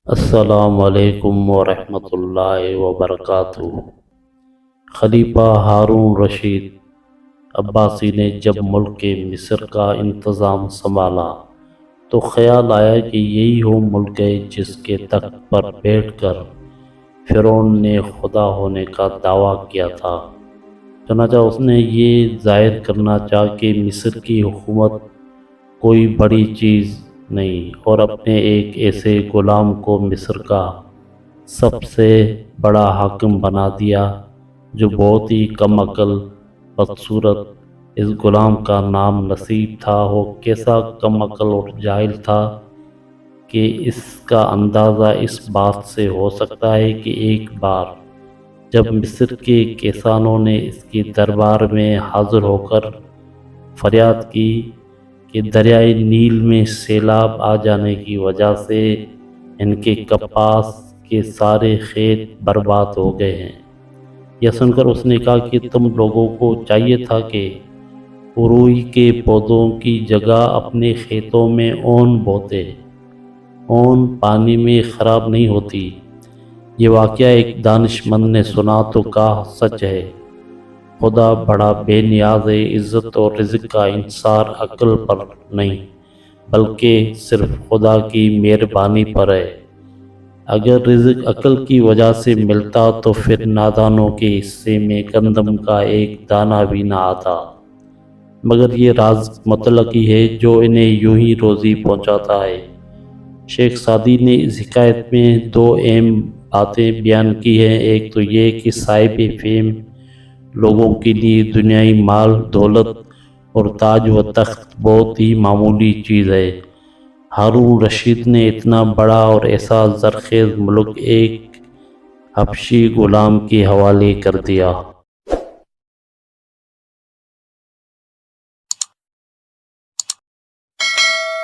السلام علیکم ورحمۃ اللہ وبرکاتہ۔ خلیفہ ہارون رشید عباسی نے جب ملک کے مصر کا انتظام سنبھالا تو خیال آیا کہ یہی وہ ملک ہے جس کے تخت پر بیٹھ کر فرعون نے خدا ہونے کا دعویٰ کیا تھا۔ چنانچہ اس نے یہ ظاہر کرنا چاہا کہ مصر کی حکومت کوئی بڑی چیز نہیں، اور اپنے ایک ایسے غلام کو مصر کا سب سے بڑا حاکم بنا دیا جو بہت ہی کم عقل، بدصورت۔ اس غلام کا نام نصیب تھا۔ وہ کیسا کم عقل اور جاہل تھا کہ اس کا اندازہ اس بات سے ہو سکتا ہے کہ ایک بار جب مصر کے کسانوں نے اس کے دربار میں حاضر ہو کر فریاد کی کہ دریائے نیل میں سیلاب آ جانے کی وجہ سے ان کے کپاس کے سارے کھیت برباد ہو گئے ہیں، یہ سن کر اس نے کہا کہ تم لوگوں کو چاہیے تھا کہ روئی کے پودوں کی جگہ اپنے کھیتوں میں اون بوتے۔ اون پانی میں خراب نہیں ہوتی۔ یہ واقعہ ایک دانش مند نے سنا تو کہا، سچ ہے، خدا بڑا بے نیاز ہے۔ عزت اور رزق کا انحصار عقل پر نہیں بلکہ صرف خدا کی مہربانی پر ہے۔ اگر رزق عقل کی وجہ سے ملتا تو پھر نادانوں کے حصے میں گندم کا ایک دانہ بھی نہ آتا، مگر یہ راز مطلق ہی ہے جو انہیں یوں ہی روزی پہنچاتا ہے۔ شیخ سعدی نے اس حکایت میں دو اہم باتیں بیان کی ہیں۔ ایک تو یہ کہ صاحب فہم لوگوں کے لیے دنیائی مال، دولت اور تاج و تخت بہت ہی معمولی چیز ہے۔ ہارون رشید نے اتنا بڑا اور ایسا زرخیز ملک ایک حبشی غلام کے حوالے کر دیا۔